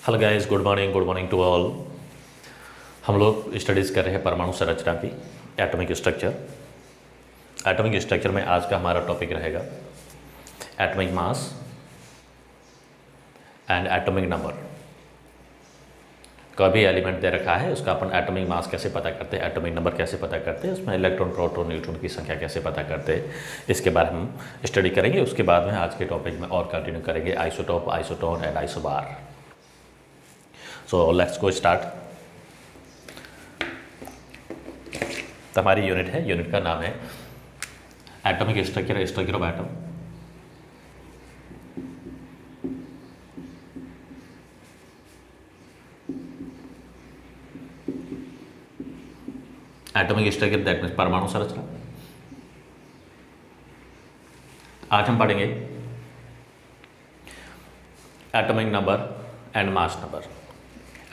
Hello guys, good morning to all. हम लोग studies कर रहे हैं परमाणु संरचना की, एटॉमिक स्ट्रक्चर। एटॉमिक स्ट्रक्चर में आज का हमारा टॉपिक रहेगा atomic mass and atomic number. कोई भी एलिमेंट दे रखा है, उसका अपन एटॉमिक मास कैसे पता करते हैं, एटॉमिक नंबर कैसे पता करते हैं, उसमें इलेक्ट्रॉन, प्रोटॉन, न्यूट्रॉन की संख्या कैसे पता करते हैं, इसके बारे में हम स्टडी करेंगे। उसके बाद में आज के टॉपिक में और कंटिन्यू करेंगे isotope, isotone and isobar. So let's go start. तो हमारी यूनिट है, यूनिट का नाम है atomic structure, structure of atom. Atomic structure that means परमाणु संरचना। आज हम पढ़ेंगे atomic number and mass number.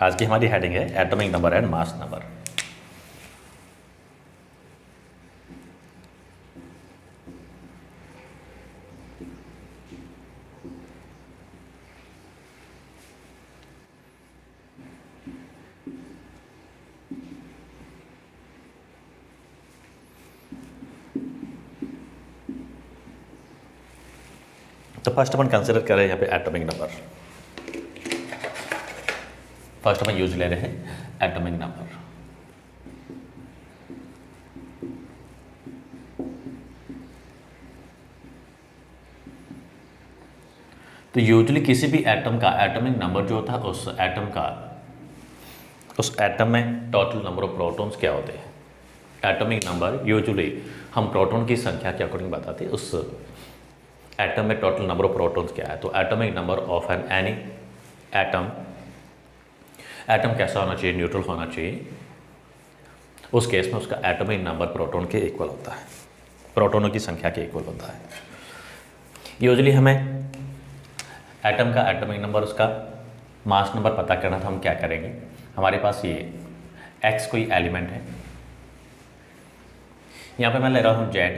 आज की हमारी हेडिंग है atomic number and mass number. तो फर्स्ट अपन कंसिडर कर रहे हैं यहाँ पे एटॉमिक नंबर। फर्स्ट अपन यूज ले रहे हैं एटॉमिक नंबर। तो यूजुअली किसी भी एटम का एटॉमिक नंबर जो होता है, उस एटम में टोटल नंबर ऑफ प्रोटॉन्स क्या होते हैं। एटॉमिक नंबर यूजुअली हम प्रोटॉन की संख्या के अकॉर्डिंग बताते हैं, उस एटम में टोटल नंबर ऑफ प्रोटॉन्स क्या है। तो atomic number of an any atom कैसा होना चाहिए, न्यूट्रल होना चाहिए। उस केस में उसका एटॉमिक नंबर प्रोटॉन के इक्वल होता है, प्रोटॉनों की संख्या के इक्वल होता है। यूजुअली हमें एटम का एटॉमिक नंबर, उसका मास नंबर पता करना था। हम क्या करेंगे, हमारे पास ये एक्स कोई एलिमेंट है, यहाँ पे मैं ले रहा हूँ जेड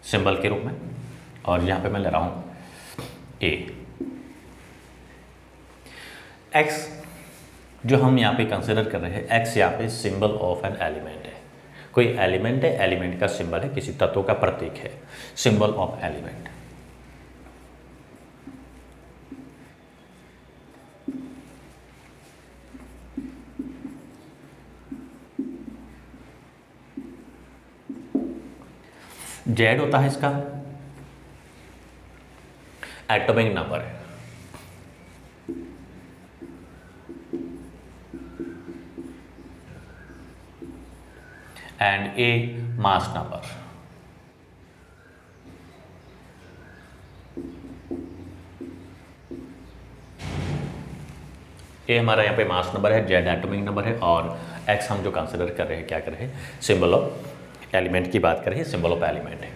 सिंबल के रूप में, और यहाँ पे मैं ले रहा हूँ ए। एक्स जो हम यहाँ पे कंसिडर कर रहे हैं, एक्स यहाँ पे सिंबल ऑफ एन एलिमेंट है। कोई एलिमेंट है, एलिमेंट का सिंबल है, किसी तत्व का प्रतीक है, सिंबल ऑफ एलिमेंट। जेड होता है इसका एटॉमिक नंबर है, एंड ए मास नंबर। ए हमारा यहाँ पे मास नंबर है, जेड एटॉमिक नंबर है, और एक्स हम जो कंसिडर कर रहे हैं, क्या कर रहे हैं, सिंबल ऑफ एलिमेंट की बात कर रहे हैं, सिंबल ऑफ एलिमेंट है।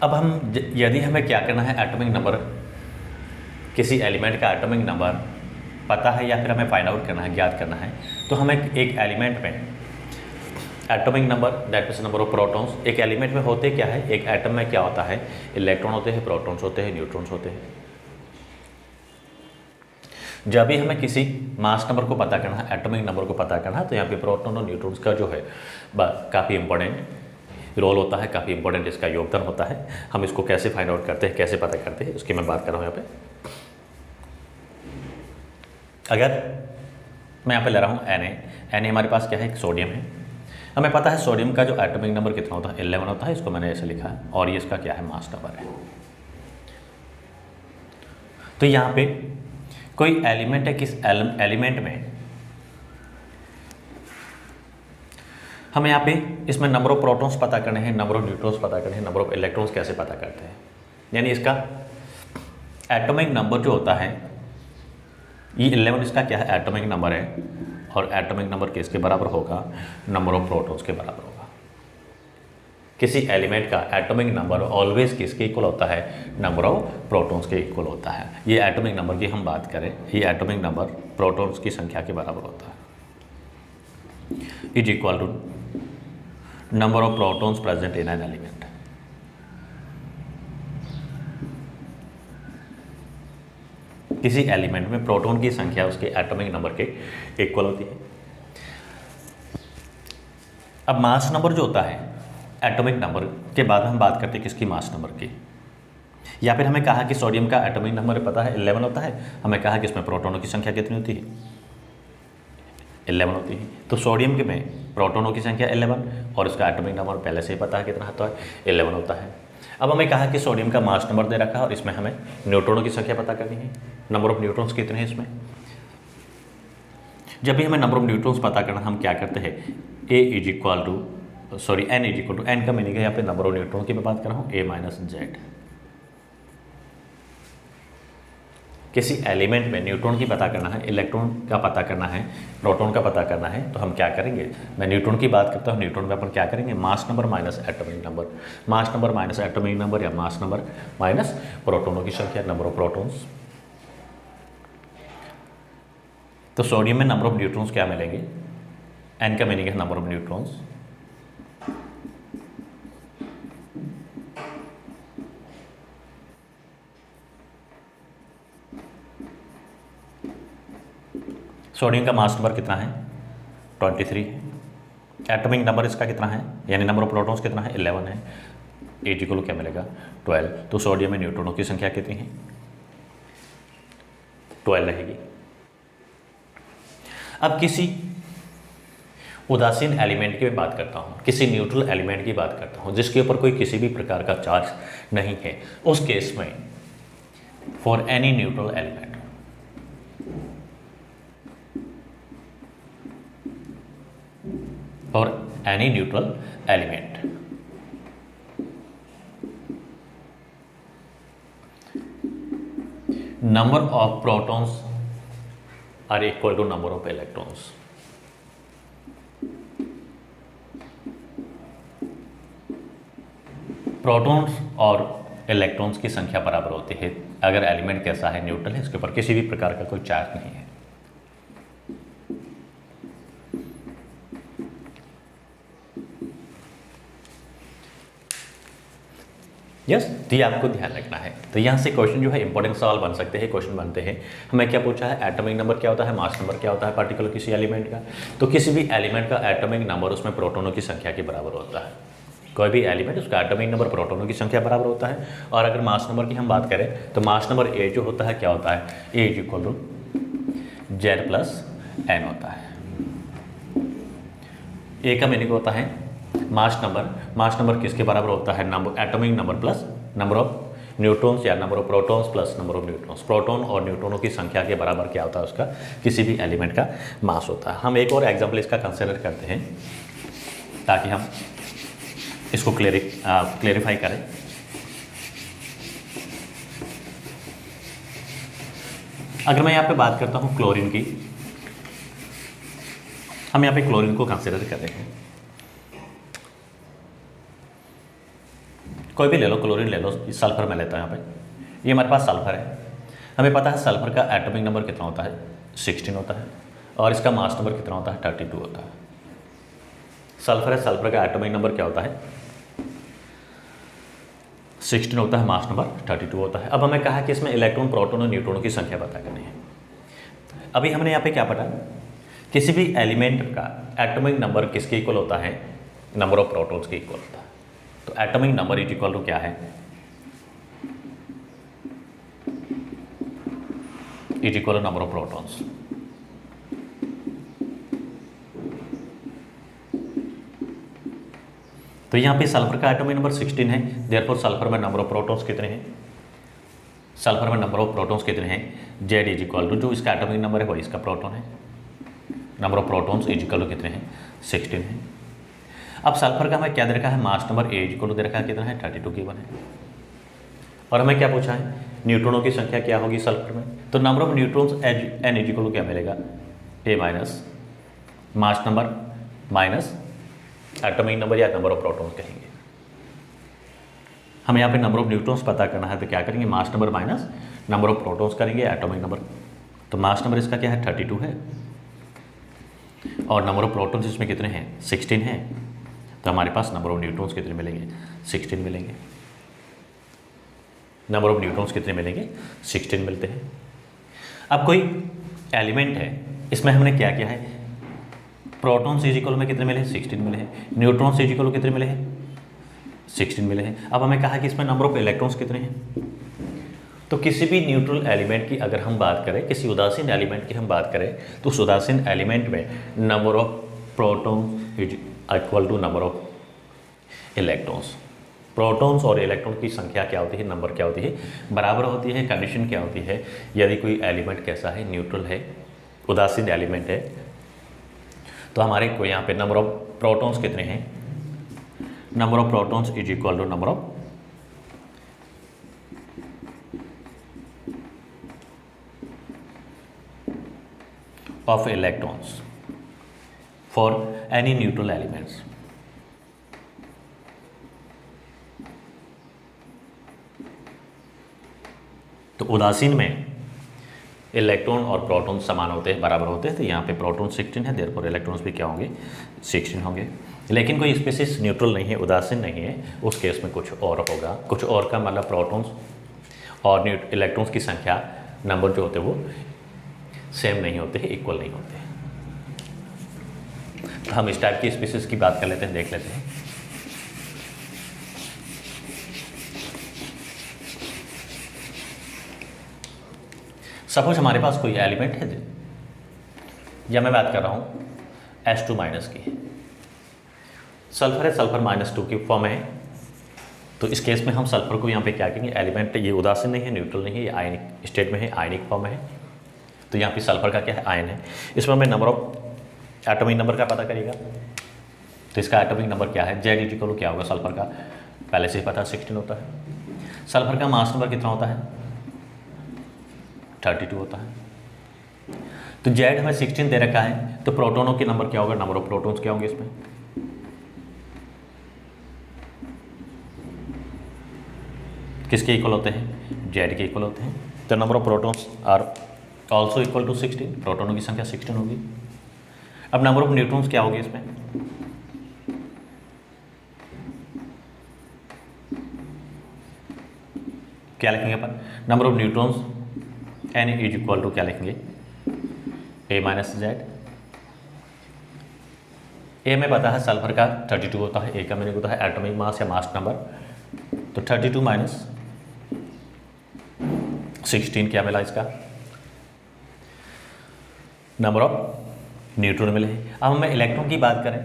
अब हम यदि हमें क्या करना है, एटॉमिक नंबर, किसी एलिमेंट का एटॉमिक नंबर पता है या फिर हमें फाइंड आउट करना है, ज्ञात करना है, तो हमें एक एलिमेंट में atomic number that means number of protons. एक एलिमेंट में होते क्या है, एक एटम में क्या होता है, इलेक्ट्रॉन होते हैं, प्रोटॉन्स होते हैं, न्यूट्रॉन्स होते हैं। जब भी हमें किसी मास नंबर को पता करना है, एटॉमिक नंबर को पता करना है, तो यहाँ पे प्रोटॉन और न्यूट्रॉन्स का जो है काफ़ी इंपॉर्टेंट रोल होता है, काफ़ी इंपॉर्टेंट इसका योगदान होता है। हम इसको कैसे फाइंड आउट करते हैं, कैसे पता करते हैं, उसकी मैं बात कर रहा हूँ यहाँ पे। अगर मैं यहाँ पे ले रहा हूँ Na हमारे पास क्या है, एक सोडियम है। हमें पता है सोडियम का जो एटॉमिक नंबर कितना होता है, 11 होता है। इसको मैंने ऐसे लिखा है, और ये इसका क्या है, मास नंबर है। तो यहाँ पे कोई एलिमेंट है, किस एलिमेंट में हमें यहाँ पे इसमें नंबर ऑफ प्रोटॉन्स पता करने हैं, नंबर ऑफ न्यूट्रॉन्स पता करने हैं, नंबर ऑफ इलेक्ट्रॉन्स कैसे पता करते हैं। यानी इसका एटॉमिक नंबर जो होता है, ये 11 इसका क्या है, एटॉमिक नंबर है, और एटॉमिक नंबर किसके बराबर होगा, नंबर ऑफ प्रोटॉन्स के बराबर होगा। किसी एलिमेंट का एटॉमिक नंबर ऑलवेज किसके इक्वल होता है, नंबर ऑफ प्रोटॉन्स के इक्वल होता है। ये एटॉमिक नंबर की हम बात करें, ये एटॉमिक नंबर प्रोटॉन्स की संख्या के बराबर होता है, is equal to number of protons present in an element. किसी एलिमेंट में प्रोटॉन की संख्या उसके एटॉमिक नंबर के इक्वल होती है। अब मास नंबर जो होता है एटॉमिक नंबर के बाद हम बात करते हैं किसकी, मास नंबर की। या फिर हमें कहा कि सोडियम का एटॉमिक नंबर पता है 11 होता है, हमें कहा कि इसमें प्रोटॉनों की संख्या कितनी होती है, 11 होती है। तो सोडियम के में प्रोटॉनों की संख्या 11 और उसका एटॉमिक नंबर पहले से ही पता है कितना होता है, 11 होता है। अब हमें कहा कि सोडियम का मास नंबर दे रखा है और इसमें हमें न्यूट्रॉनों की संख्या पता करनी है, नंबर ऑफ न्यूट्रॉन्स कितने हैं इसमें। जब भी हमें नंबर ऑफ न्यूट्रॉन्स पता करना, हम क्या करते हैं, n is equal to, n का मीनिंग है यहाँ पे नंबर ऑफ न्यूट्रॉन की मैं बात कर रहा हूँ, a माइनस जेड। किसी एलिमेंट में न्यूट्रॉन की पता करना है, इलेक्ट्रॉन का पता करना है, प्रोटॉन का पता करना है, तो हम क्या करेंगे, मैं न्यूट्रॉन की बात करता हूँ, न्यूट्रॉन में अपन क्या करेंगे, मास नंबर माइनस एटॉमिक नंबर, मास नंबर माइनस एटॉमिक नंबर या मास नंबर माइनस प्रोटॉनों की संख्या, नंबर ऑफ प्रोटॉन्स। तो सोडियम में नंबर ऑफ न्यूट्रॉन्स क्या मिलेंगे, n का मीनिंग है नंबर ऑफ न्यूट्रॉन्स, सोडियम का मास नंबर कितना है, 23 है, एटॉमिक नंबर इसका कितना है, यानी नंबर ऑफ प्रोटॉन्स कितना है, 11 है, एट इक्वल क्या मिलेगा, 12। तो सोडियम में न्यूट्रॉनों की संख्या कितनी है, 12 रहेगी। अब किसी उदासीन एलिमेंट की मैं बात करता हूँ, किसी न्यूट्रल एलिमेंट की बात करता हूँ जिसके ऊपर कोई किसी भी प्रकार का चार्ज नहीं है, उस केस में for any neutral element, for any neutral element number of protons are equal to number of electrons. Protons और इलेक्ट्रॉन्स की संख्या बराबर होती है अगर एलिमेंट कैसा है, न्यूट्रल है, इसके ऊपर किसी भी प्रकार का कोई चार्ज नहीं है। यस, तो ये आपको ध्यान रखना है। तो यहाँ से क्वेश्चन जो है इंपॉर्टेंट सवाल बन सकते हैं, क्वेश्चन बनते हैं। हमें क्या पूछा है, एटॉमिक नंबर क्या होता है, मास नंबर क्या होता है पार्टिकुलर किसी एलिमेंट का। तो किसी भी एलिमेंट का एटॉमिक नंबर उसमें प्रोटॉनों की संख्या के बराबर होता है। कोई भी एलिमेंट उसका एटॉमिक नंबर प्रोटॉनों की संख्या बराबर होता है। और अगर मास नंबर की हम बात करें तो मास नंबर ए जो होता है क्या होता है, A is equal to Z plus N होता है। ए का मीनिंग होता है मास नंबर किसके बराबर होता है, number atomic number plus number of neutrons या number of protons plus number of neutrons. Proton और न्यूट्रॉनों की संख्या के बराबर क्या होता है, उसका किसी भी एलिमेंट का मास होता है। हम एक और एग्जांपल इसका कंसिडर करते हैं ताकि हम इसको क्लेरिफाई करें। अगर मैं यहाँ पे बात करता हूँ क्लोरीन की, हम यहाँ पे क्लोरीन को कंसिडर कर रहे हैं। कोई भी ले लो, क्लोरीन ले लो, सल्फर में लेता है यहाँ पे। ये हमारे पास सल्फर है, हमें पता है सल्फर का एटॉमिक नंबर कितना होता है, 16 होता है, और इसका मास नंबर कितना होता है, 32 होता है। सल्फर है, सल्फर का एटॉमिक नंबर क्या होता है, 16 होता है, मास नंबर 32 होता है। अब हमें कहा कि इसमें इलेक्ट्रॉन, प्रोटॉन और न्यूट्रॉनों की संख्या पता करनी है। अभी हमने यहाँ पे क्या पढ़ा, किसी भी एलिमेंट का एटॉमिक नंबर किसके इक्वल होता है, नंबर ऑफ प्रोटॉन्स के इक्वल होता है। तो atomic number is equal to क्या है, is equal to number of protons. तो यहाँ पे सल्फर का एटॉमिक नंबर 16 है, देयरफॉर सल्फर में नंबर ऑफ प्रोटॉन्स कितने हैं, सल्फर में नंबर ऑफ प्रोटॉन्स कितने हैं, जेड इज इक्वल टू जो इसका एटॉमिक नंबर है वही इसका प्रोटॉन है, number of protons is equal to कितने हैं, 16 है। अब सल्फर का हमें क्या दे रखा है, mass number A is equal to दे रखा है कितना है, 32 गिवन है। और हमें क्या पूछा है, न्यूट्रॉनों की संख्या क्या होगी सल्फर में, तो number of neutrons N is equal to क्या मिलेगा, A minus mass number minus atomic number या नंबर ऑफ प्रोटॉन्स कहेंगे। हमें यहाँ पे नंबर ऑफ न्यूट्रॉन्स पता करना है तो क्या करेंगे, मास number minus number of protons करेंगे एटॉमिक नंबर। तो मास नंबर इसका क्या है, 32 है, और नंबर ऑफ प्रोटॉन्स इसमें कितने हैं, 16 है। तो हमारे पास नंबर ऑफ न्यूट्रॉन्स कितने मिलेंगे, 16 मिलेंगे। नंबर ऑफ न्यूट्रॉन्स कितने मिलेंगे, 16 मिलते हैं। अब कोई एलिमेंट है, इसमें हमने क्या किया है, प्रोटॉन्स इज इक्वल में कितने मिले, 16 मिले हैं, न्यूट्रॉन्स इज इक्वल कितने मिले हैं, 16 मिले हैं। अब हमें कहा कि इसमें नंबर ऑफ इलेक्ट्रॉन्स कितने हैं। तो किसी भी न्यूट्रल एलिमेंट की अगर हम बात करें, किसी उदासीन एलिमेंट की हम बात करें, तो उस उदासीन एलिमेंट में number of proton is equal to number of electrons. Protons और इलेक्ट्रॉन की संख्या क्या होती है, नंबर क्या होती है, बराबर होती है। कंडीशन क्या होती है, यदि कोई एलिमेंट कैसा है, न्यूट्रल है, उदासीन एलिमेंट है, तो हमारे को यहाँ पे नंबर ऑफ प्रोटॉन्स कितने हैं, number of protons is equal to number of electrons for any neutral elements. तो उदासीन में इलेक्ट्रॉन और प्रोटॉन समान होते हैं, बराबर होते हैं। तो यहाँ पे प्रोटॉन 16 है, देयरफॉर इलेक्ट्रॉन्स भी क्या होंगे, 16 होंगे। लेकिन कोई स्पीशीज न्यूट्रल नहीं है, उदासीन नहीं है, उस केस में कुछ और होगा। कुछ और का मतलब प्रोटॉन्स और इलेक्ट्रॉन्स की संख्या, नंबर जो होते हैं वो सेम नहीं होते हैं, इक्वल नहीं होते हैं। तो हम इस टाइप की स्पीशीज की बात कर लेते हैं, देख लेते हैं। सपोज हमारे पास कोई एलिमेंट है, या मैं बात कर रहा हूँ H2 माइनस की, सल्फर है, सल्फर -2 की फॉर्म है। तो इस केस में हम सल्फर को यहाँ पे क्या कहेंगे, एलिमेंट ये उदासीन नहीं है, न्यूट्रल नहीं है, ये आयनिक स्टेट में है, आयनिक फॉर्म है। तो यहाँ पे सल्फर का क्या है, आयन है। इसमें हमें नंबर ऑफ एटॉमिक नंबर का पता करेगा। तो इसका एटॉमिक नंबर क्या है, Z इक्वल क्या होगा, सल्फर का पहले से ही पता 16 होता है। सल्फर का मास नंबर कितना होता है, 32 होता है। तो Z हमें 16 दे रखा है, तो प्रोटोनों के नंबर क्या होगा, नंबर ऑफ प्रोटॉन्स क्या होंगे इसमें, किसके इक्वल होते हैं, Z के इक्वल होते हैं। तो number of protons are also equal to 16, प्रोटॉनों की संख्या 16 होगी। अब नंबर ऑफ न्यूट्रॉन्स क्या होगी इसमें, क्या लिखेंगे अपन, number of neutrons N is equal to क्या लिखेंगे, A माइनस Z। A में पता है सल्फर का 32 होता है, A का मीनिंग होता है एटॉमिक मास या मास नंबर। तो 32 माइनस 16 क्या मिला, इसका नंबर ऑफ न्यूट्रॉन मिले। अब हमें इलेक्ट्रॉन की बात करें,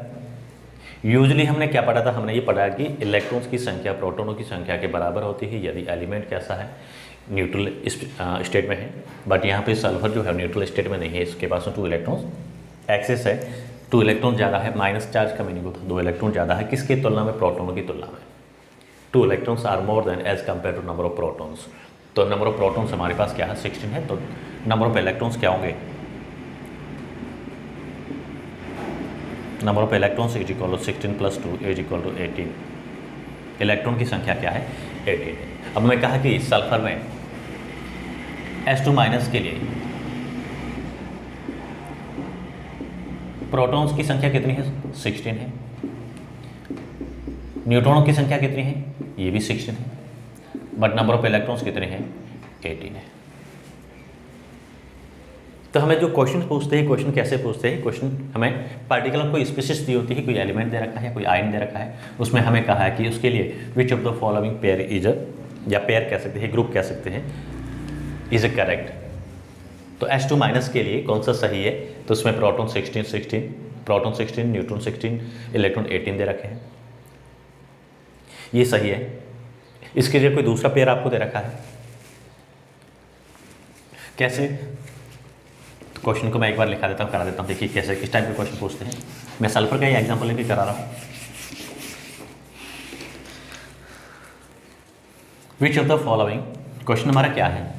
यूजुअली हमने क्या पढ़ा था, हमने ये पढ़ा कि इलेक्ट्रॉन्स की संख्या प्रोटॉनों की संख्या के बराबर होती है यदि एलिमेंट कैसा है, न्यूट्रल स्टेट में है। बट यहाँ पे सल्फर जो है न्यूट्रल स्टेट में नहीं है, इसके पास 2 इलेक्ट्रॉन्स एक्सेस है, 2 इलेक्ट्रॉन ज़्यादा है। माइनस चार्ज का मीनिंग होता है 2 इलेक्ट्रॉन ज़्यादा है, किसकी तुलना में, प्रोटॉनों की तुलना में। 2 electrons are more than as compare to number of protons. तो नंबर ऑफ प्रोटॉन्स हमारे पास क्या है, 16 है। तो नंबर ऑफ इलेक्ट्रॉन्स क्या होंगे, number of electrons is equal to 16 + 2 is equal to 18। Electron की संख्या क्या है, 18 है। अब मैं कहा कि सल्फर में H2 माइनस के लिए प्रोटॉन्स की संख्या कितनी है, 16 है। न्यूट्रॉनों की संख्या कितनी है, ये भी 16 है। बट नंबर ऑफ इलेक्ट्रॉन्स कितने हैं, 18 है। तो हमें जो क्वेश्चन पूछते हैं, क्वेश्चन कैसे पूछते हैं, क्वेश्चन हमें पार्टिकुलर कोई स्पीशीज दी होती है, कोई एलिमेंट दे रखा है, कोई आयन दे रखा है, उसमें हमें कहा है कि उसके लिए विच of the following pair is, या पेयर कह सकते हैं, ग्रुप कह सकते हैं, इज ए करेक्ट। तो H2 माइनस के लिए कौन सा सही है, तो उसमें प्रोटॉन 16, प्रोटॉन 16, न्यूट्रॉन 16, इलेक्ट्रॉन 18 दे रखे हैं, ये सही है। इसके लिए कोई दूसरा पेयर आपको दे रखा है, कैसे, तो क्वेश्चन को मैं एक बार लिखा देता हूँ, करा देता हूँ, देखिए कैसे किस टाइप के क्वेश्चन पूछते हैं। मैं सल्फर का ही एग्जाम्पल लेके करा रहा हूँ। विच ऑफ द फॉलोइंग, क्वेश्चन हमारा क्या है,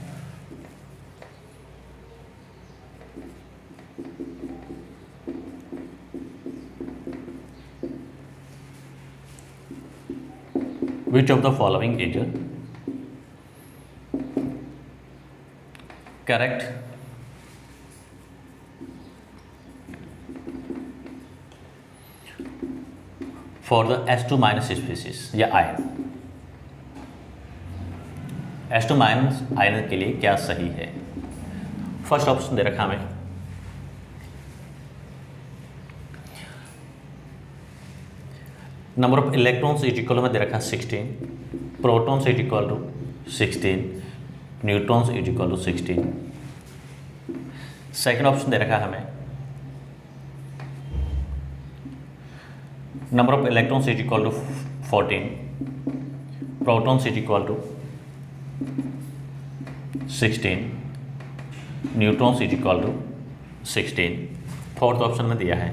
which of the following is correct for the H2 minus species या आयन। H2 माइनस आयन के लिए क्या सही है फर्स्ट ऑप्शन दे रखा हमें number of electrons is equal में दे रखा 16, protons is equal to 16, neutrons is equal to 16। Second option दे रखा है हमें number of electrons is equal to 14, protons is equal to 16, neutrons is equal to 16। Fourth option में दिया है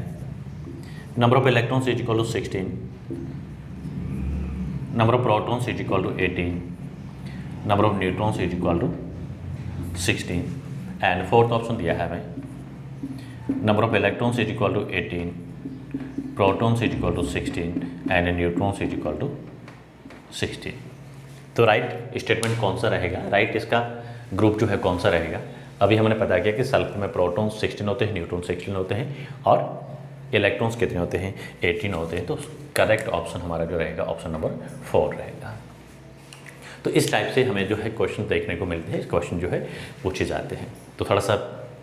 number of electrons is equal to 16, number of protons is equal to 18, number of neutrons is equal to 16। And fourth option दिया है हमें number of electrons is equal to 18, protons is equal to 16 and neutrons is equal to 16। तो right statement कौन सा रहेगा, right इसका group जो है कौन सा रहेगा। अभी हमने पता किया कि सल्फर में प्रोटॉन्स 16 होते हैं, न्यूट्रॉन 16 होते हैं और इलेक्ट्रॉन्स कितने होते हैं 18 होते हैं। तो करेक्ट ऑप्शन हमारा जो रहेगा ऑप्शन नंबर 4 रहेगा। तो इस टाइप से हमें जो है क्वेश्चन देखने को मिलते हैं, क्वेश्चन जो है पूछे जाते हैं। तो थोड़ा सा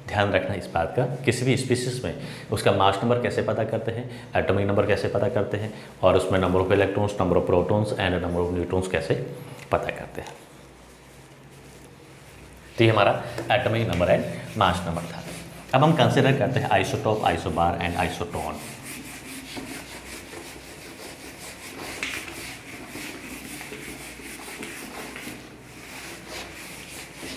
ध्यान रखना इस बात का, किसी भी स्पीसीज में उसका मास नंबर कैसे पता करते हैं, एटॉमिक नंबर कैसे पता करते हैं और उसमें number of electrons, number of protons and number of neutrons कैसे पता करते हैं। तो ये हमारा atomic number and mass number था। अब हम कंसिडर करते हैं आइसोटोप, आइसोबार एंड आइसोटोन।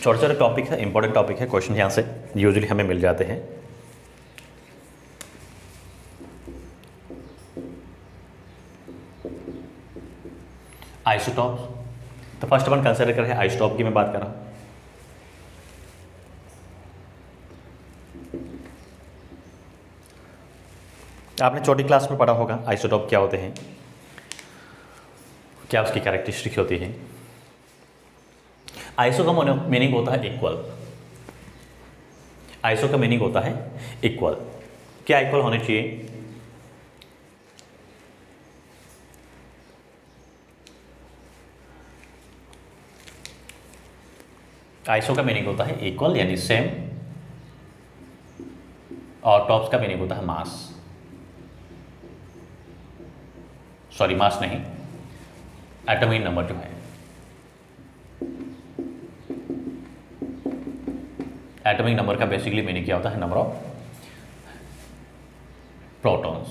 छोटे छोटे टॉपिक है, इंपॉर्टेंट टॉपिक है, क्वेश्चन यहाँ से यूजुअली हमें मिल जाते हैं। आइसोटॉप, तो फर्स्ट अपन कंसिडर कर रहे हैं आइसोटॉप की मैं बात कर रहा हूँ। आपने छोटी क्लास में पढ़ा होगा आइसोटॉप क्या होते हैं, क्या उसकी कैरेक्टरिस्टिक होती है। आइसो का मीनिंग होता है इक्वल, आइसो का मीनिंग होता है इक्वल। क्या इक्वल होने चाहिए, आइसो का मीनिंग होता है इक्वल यानी सेम, और टॉप्स का मीनिंग होता है मास, सॉरी मास नहीं, एटॉमिक नंबर जो है। एटॉमिक नंबर का बेसिकली मीनिंग क्या होता है, नंबर ऑफ प्रोटॉन्स।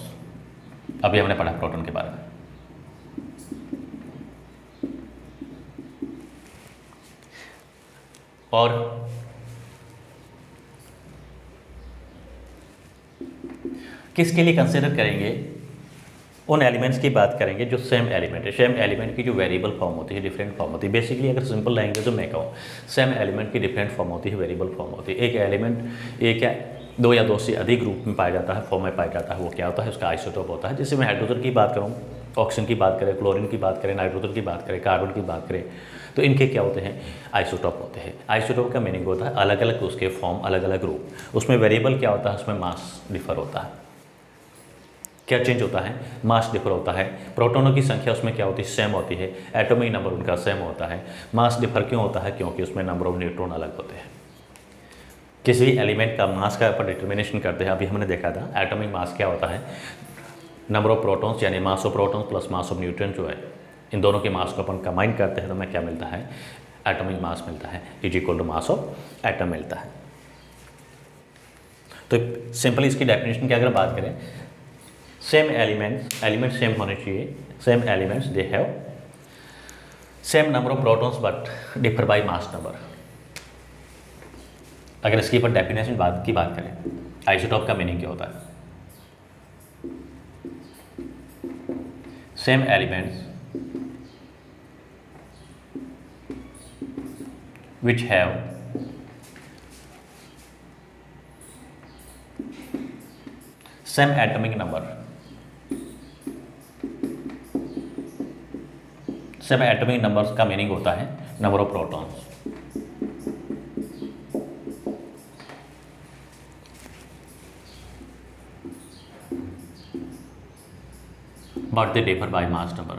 अभी हमने पढ़ा प्रोटॉन के बारे में। और किसके लिए कंसिडर करेंगे, उन एलिमेंट्स की बात करेंगे जो सेम एलिमेंट है। सेम एलिमेंट की जो वेरिएबल फॉर्म होती है, डिफरेंट फॉर्म होती है। बेसिकली अगर सिंपल लैंग्वेज में मैं कहूँ, सेम एलिमेंट की डिफरेंट फॉर्म होती है, वेरिएबल फॉर्म होती है। एक एलिमेंट एक या दो या दो से अधिक रूप में पाया जाता है, फॉर्म में पाया जाता है, वो क्या होता है, उसका आइसोटोप होता है। जैसे मैं हाइड्रोजन की बात करूँ, ऑक्सीजन की बात करें, क्लोरीन की बात करें, नाइट्रोजन की बात करें, कार्बन की बात करें, तो इनके क्या होते हैं, आइसोटोप होते हैं। आइसोटोप का मीनिंग होता है अलग अलग उसके फॉर्म, अलग अलग रूप। उसमें वेरिएबल क्या होता है, उसमें मास डिफर होता है। क्या चेंज होता है, मास डिफर होता है। प्रोटॉनों की संख्या उसमें क्या होती है, सेम होती है। एटॉमिक नंबर उनका सेम होता है। मास डिफर क्यों होता है, क्योंकि उसमें नंबर ऑफ न्यूट्रॉन अलग होते हैं। किसी भी एलिमेंट का मास का अपन डिटर्मिनेशन करते हैं, अभी हमने देखा था एटॉमिक मास क्या होता है, नंबर ऑफ प्रोटॉन्स यानी mass of protons plus mass of neutron जो है, इन दोनों के मास को अपन कंबाइन करते हैं तो हमें क्या मिलता है, एटॉमिक मास मिलता है, is equal to mass of atom मिलता है। तो सिंपली इसकी डेफिनेशन की अगर बात करें, सेम एलिमेंट सेम होने चाहिए, same elements they have same number of protons but differ by mass number. अगर इसके ऊपर डेफिनेशन की बात करें, आइसोटोप का मीनिंग क्या होता है, same elements which have same atomic number, same atomic numbers का मीनिंग होता है number of protons. But they differ by mass number.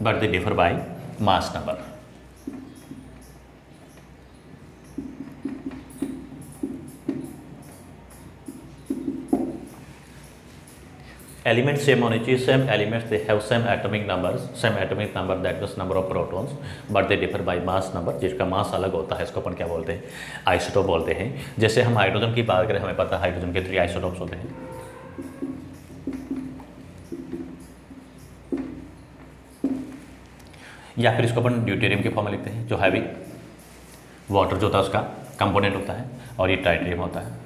But they differ by mass number. Element same होने चाहिए, same elements they have same atomic numbers, same atomic number that means number of protons, but they differ by mass number, जिसका मास अलग होता है, इसको अपन क्या बोलते हैं, आइसोटोप बोलते हैं। जैसे हम हाइड्रोजन की बात करें, हमें पता है हाइड्रोजन के 3 आइसोटोप्स होते हैं, या फिर इसको अपन ड्यूटेरियम के फॉर्म में लिखते हैं, जो हैवी वाटर जो होता है उसका कंपोनेंट होता है, और ये ट्राइटेरियम होता है।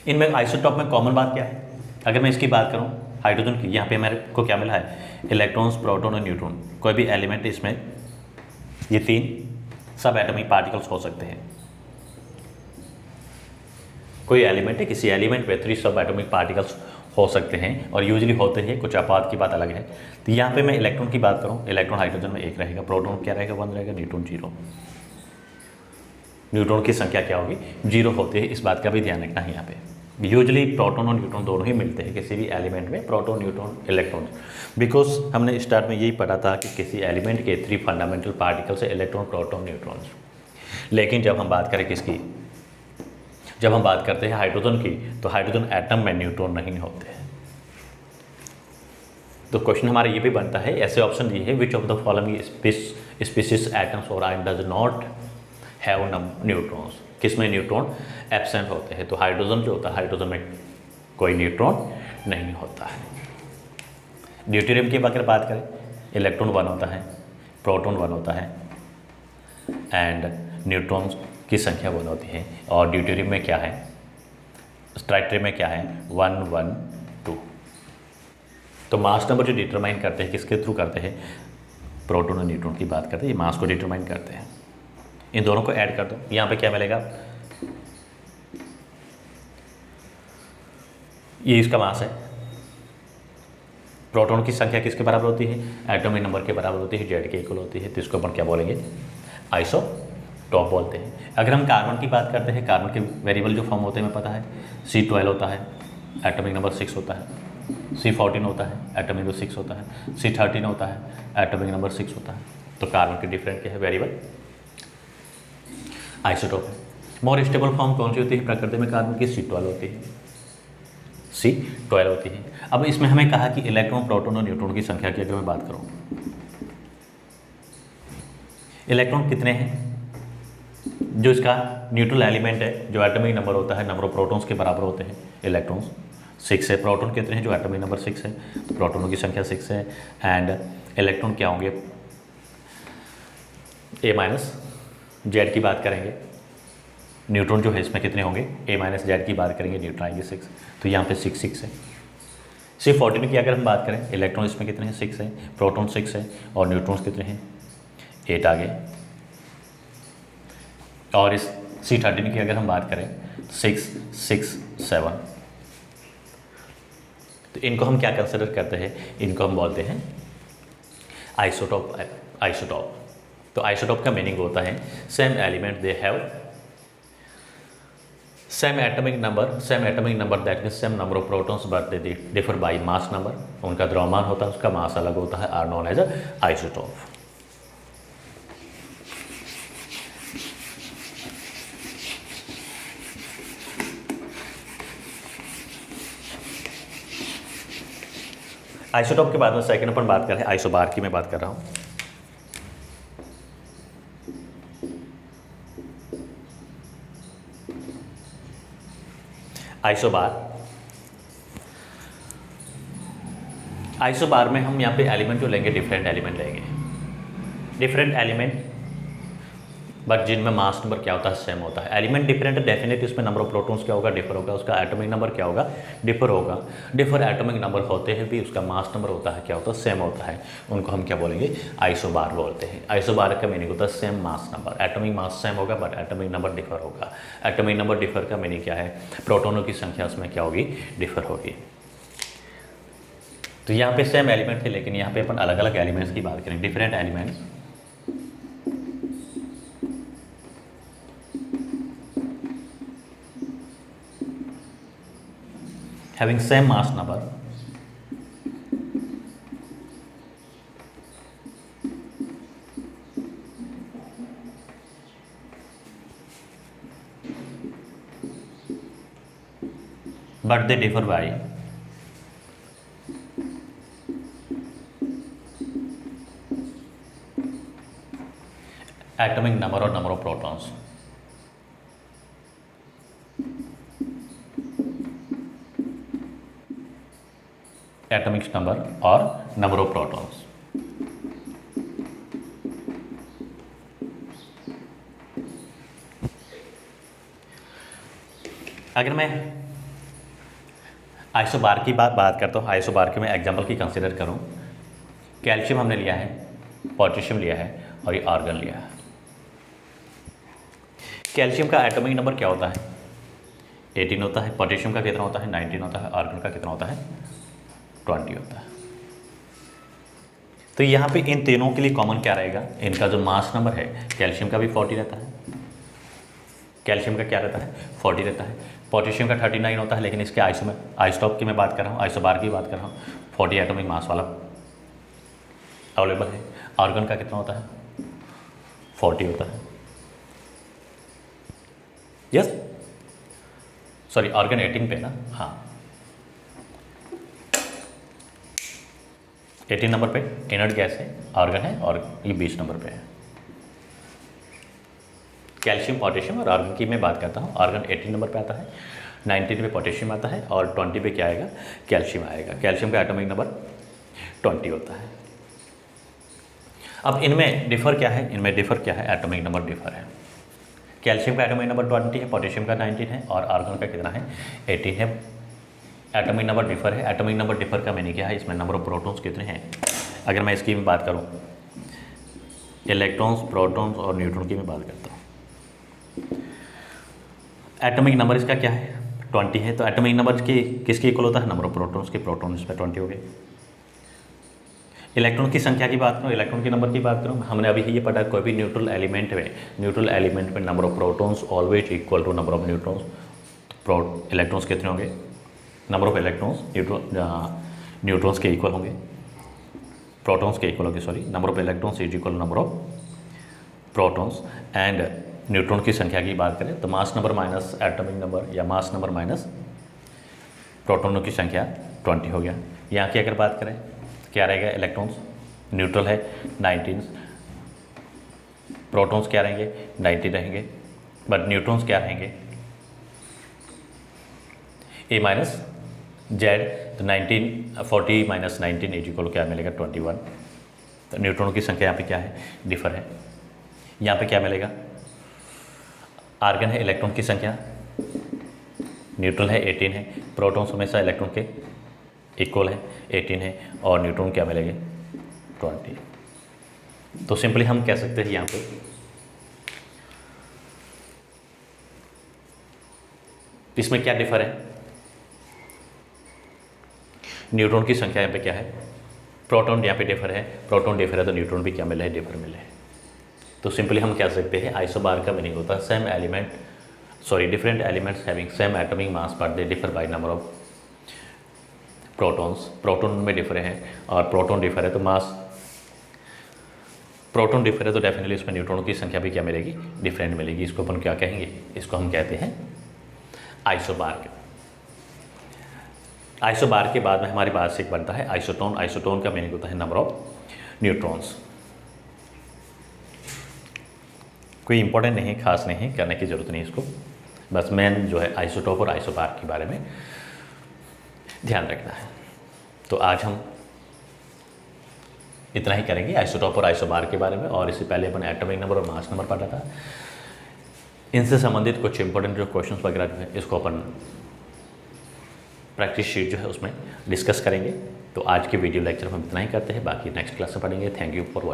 इनमें आइसोटॉप में कॉमन बात क्या है, अगर मैं इसकी बात करूं हाइड्रोजन की, यहाँ पे मेरे को क्या मिला है, इलेक्ट्रॉन्स, प्रोटॉन और न्यूट्रॉन। कोई भी एलिमेंट इसमें ये 3 सब एटॉमिक पार्टिकल्स हो सकते हैं। कोई एलिमेंट है, किसी एलिमेंट में 3 सब एटॉमिक पार्टिकल्स हो सकते हैं, और यूजली होते हैं, कुछ अपवाद की बात अलग है। तो यहाँ पे मैं इलेक्ट्रॉन की बात करूँ, इलेक्ट्रॉन हाइड्रोजन में 1 रहेगा, प्रोटॉन क्या रहेगा, 1 रहेगा, न्यूट्रॉन 0। न्यूट्रॉन की संख्या क्या होगी, 0 होती है, इस बात का भी ध्यान रखना है। यहाँ पे यूजली प्रोटॉन और न्यूट्रॉन दोनों ही मिलते हैं किसी भी एलिमेंट में, प्रोटॉन, न्यूट्रॉन, इलेक्ट्रॉन। बिकॉज हमने स्टार्ट में यही पढ़ा था कि किसी एलिमेंट के 3 फंडामेंटल पार्टिकल्स है, इलेक्ट्रॉन, प्रोटॉन, न्यूट्रॉन्स। लेकिन जब हम बात करें किसकी, जब हम बात करते हैं हाइड्रोजन की, तो हाइड्रोजन एटम में न्यूट्रॉन नहीं होते हैं। तो क्वेश्चन हमारा ये भी बनता है, ऐसे ऑप्शन ये है, which of the following species atoms और ion does not have neutrons, किसमें न्यूट्रॉन एब्सेंट होते हैं। तो हाइड्रोजन जो होता है, हाइड्रोजन में कोई न्यूट्रॉन नहीं होता है। ड्यूटेरियम की अगर बात करें, इलेक्ट्रॉन 1 होता है, प्रोटॉन 1 होता है, एंड न्यूट्रॉन्स की संख्या 1 होती है। और ड्यूटेरियम में क्या है, ट्राइटेरियम में क्या है, 1 1 2। तो मास नंबर जो डिटरमाइन करते हैं, किसके थ्रू करते हैं, प्रोटॉन और न्यूट्रॉन की बात करते हैं, ये मास को डिटरमाइन करते हैं। इन दोनों को ऐड कर दो, यहाँ पे क्या मिलेगा, ये इसका मास है। प्रोटॉन की संख्या किसके बराबर होती है, एटॉमिक नंबर के बराबर होती है, जेड के इक्वल होती है। तो इसको अपन क्या बोलेंगे, आइसोटॉप बोलते हैं। अगर हम कार्बन की बात करते हैं, कार्बन के वेरिएबल जो फॉर्म होते हैं हमें पता है, C12 होता है, एटॉमिक नंबर 6 होता है, C14 होता है, एटॉमिक नंबर 6 होता है, C13 होता है, एटॉमिक नंबर 6 होता है। तो कार्बन के डिफरेंट क्या है, वेरिएबल आइसोटॉप है। मोर स्टेबल फॉर्म कौन सी होती है प्रकृति में, कार्बन की C12 होती है, C12 होती है। अब इसमें हमें कहा कि इलेक्ट्रॉन, प्रोटॉन और न्यूट्रॉन की संख्या की अगर मैं बात करूं, इलेक्ट्रॉन कितने हैं, जो इसका न्यूट्रल एलिमेंट है, जो एटॉमिक नंबर होता है, नंबर ऑफ प्रोटॉन्स के बराबर होते हैं, इलेक्ट्रॉन्स 6 है। प्रोटॉन कितने हैं, जो एटॉमिक नंबर 6 है, तो प्रोटॉनों की संख्या 6 है। एंड इलेक्ट्रॉन क्या होंगे, A-Z की बात करेंगे, न्यूट्रॉन जो है इसमें कितने होंगे, A-Z की बात करेंगे, न्यूट्रॉन आएंगे 6। तो यहाँ पे 6 है। C14 की अगर हम बात करें, इलेक्ट्रॉन इसमें कितने हैं, 6 है, प्रोटॉन 6 है, और न्यूट्रॉन्स कितने हैं, 8 आ गए। और इस C13 की अगर हम बात करें, 6 6 7। तो इनको हम क्या कंसिडर करते हैं, इनको हम बोलते हैं आइसोटॉप। तो आइसोटॉप का मीनिंग होता है same element they have same atomic number that means same number of protons but they differ by mass number. उनका द्रव्यमान होता है, उसका मास अलग होता है, are known as isotope. Isotope के बाद में सेकंड अपन बात कर रहे हैं आइसोबार की, मैं बात कर रहा हूँ। आइसोबार में हम यहाँ पे एलिमेंट जो लेंगे, डिफरेंट एलिमेंट बट जिनमें मास नंबर क्या होता है, सेम होता है। एलिमेंट डिफरेंट है, डेफिनेटली उसमें नंबर ऑफ प्रोटॉन्स क्या होगा, डिफर होगा, उसका एटॉमिक नंबर क्या होगा, डिफर होगा। डिफर एटॉमिक नंबर होते हैं भी, उसका मास नंबर होता है क्या होता है, सेम होता है। उनको हम क्या बोलेंगे, आइसोबार बोलते हैं। आइसोबार का मीनिंग होता है same mass number, atomic mass same होगा बट एटॉमिक नंबर डिफर होगा। एटॉमिक नंबर डिफर का मीनिंग क्या है, प्रोटॉनों की संख्या उसमें क्या होगी, डिफर होगी। तो यहाँ पे सेम एलिमेंट थे, लेकिन यहाँ पे अपन अलग अलग एलिमेंट्स की बात करें, different elements having same mass number but they differ by atomic number और number of protons. Atomic number और नंबर ऑफ प्रोटॉन्स। अगर मैं आइसोबार की बात करता हूँ, आइसोबार के मैं एग्जांपल की कंसिडर करूँ, कैल्शियम हमने लिया है, पोटेशियम लिया है और ये आर्गन लिया है। कैल्शियम का एटॉमिक नंबर क्या होता है? 18 होता है। पोटेशियम का कितना होता है? 19 होता है। आर्गन का कितना होता है? 20 होता है। तो यहाँ पे इन तीनों के लिए कॉमन क्या रहेगा? इनका जो मास नंबर है, कैल्शियम का भी 40 रहता है, कैल्शियम का क्या रहता है? 40 रहता है। पोटेशियम का 39 होता है, लेकिन इसके आइसोटॉप की मैं बात कर रहा हूँ, आइसोबार की बात कर रहा हूँ, 40 एटॉमिक मास वाला अवेलेबल है। आर्गन का कितना होता है? 40 होता है। यस, सॉरी, आर्गन 18 पे ना, हाँ 18 नंबर पे इनर्ट गैस है, आर्गन है, और ये 20 नंबर पे है। कैल्शियम, पोटेशियम और आर्गन की मैं बात करता हूँ। आर्गन 18 नंबर पे आता है, 19 पे पोटेशियम आता है और 20 पे क्या आएगा? कैल्शियम आएगा। कैल्शियम का एटॉमिक नंबर 20 होता है। अब इनमें डिफर क्या है? इनमें डिफर क्या है? एटॉमिक नंबर डिफर है। कैल्शियम का एटॉमिक नंबर 20 है, पोटेशियम का 19 है और आर्गन का कितना है? 18 है। एटॉमिक नंबर डिफर है। एटॉमिक नंबर डिफर का मैंने क्या है? इसमें नंबर ऑफ प्रोटॉन्स कितने हैं। अगर मैं इसकी बात करूँ, इलेक्ट्रॉन्स, प्रोटॉन्स और न्यूट्रॉन की मैं बात करता हूँ। एटॉमिक नंबर इसका क्या है? 20 है। तो एटॉमिक नंबर के किसके इक्वल होता है? नंबर ऑफ प्रोटॉन्स के। प्रोटॉन इसमें 20 हो गए। इलेक्ट्रॉन की संख्या की बात करूँ, इलेक्ट्रॉन के नंबर की बात करूँ, हमने अभी ये पढ़ा, कोई भी न्यूट्रल एलिमेंट में number of protons always equal to number of neutrons. Electrons कितने होंगे? नंबर ऑफ इलेक्ट्रॉन्स न्यूट्रॉन्स के इक्वल होंगे, प्रोटॉन्स के इक्वल होंगे, sorry. Number of electrons is equal number of protons. And neutron की संख्या की बात करें तो mass number minus atomic number या मास नंबर माइनस प्रोटॉनों की संख्या 20 हो गया। यहाँ की अगर बात करें, क्या रहेगा? इलेक्ट्रॉन्स न्यूट्रल है 19, प्रोटॉन्स क्या रहेंगे? 90 रहेंगे, बट न्यूट्रॉन्स क्या रहेंगे? ए माइनस जेड। तो 40 माइनस 19 इज इक्वल क्या मिलेगा? 21। तो न्यूट्रॉन की संख्या यहाँ पे क्या है? डिफर है। यहाँ पे क्या मिलेगा? आर्गन है, इलेक्ट्रॉन की संख्या न्यूट्रल है 18 है, प्रोटॉन्स हमेशा इलेक्ट्रॉन के इक्वल है 18 है, और न्यूट्रॉन क्या मिलेंगे? 20। तो सिंपली हम कह सकते हैं यहाँ पे इसमें क्या डिफर है? न्यूट्रॉन की संख्या यहाँ पे क्या है? प्रोटॉन यहाँ पे डिफर है, प्रोटॉन डिफर है तो न्यूट्रॉन भी क्या मिले है? डिफर मिले है। तो सिंपली हम कह सकते हैं आइसोबार का मीनिंग होता है different elements having same atomic mass but they differ by number of protons. Proton में डिफर है और प्रोटॉन डिफर है तो प्रोटॉन डिफर है तो डेफिनेटली उसमें न्यूट्रॉन की संख्या भी क्या मिलेगी? डिफरेंट मिलेगी। इसको अपन क्या कहेंगे? इसको हम कहते हैं आइसोबार। आइसोबार के बाद में हमारे पास एक बनता है आइसोटोन। आइसोटोन का मीनिंग होता है नंबर ऑफ न्यूट्रॉन्स। कोई इंपॉर्टेंट नहीं, खास नहीं, करने की ज़रूरत नहीं इसको, बस मेन जो है आइसोटोप और आइसोबार के बारे में ध्यान रखना है। तो आज हम इतना ही करेंगे आइसोटोप और आइसोबार के बारे में, और इससे पहले अपन एटॉमिक नंबर और मास नंबर पढ़ा था। इनसे संबंधित कुछ इंपॉर्टेंट जो क्वेश्चंस वगैरह जो है इसको अपन प्रैक्टिस शीट जो है उसमें डिस्कस करेंगे। तो आज के वीडियो लेक्चर हम इतना ही करते हैं, बाकी नेक्स्ट क्लास में पढ़ेंगे। Thank you for watching.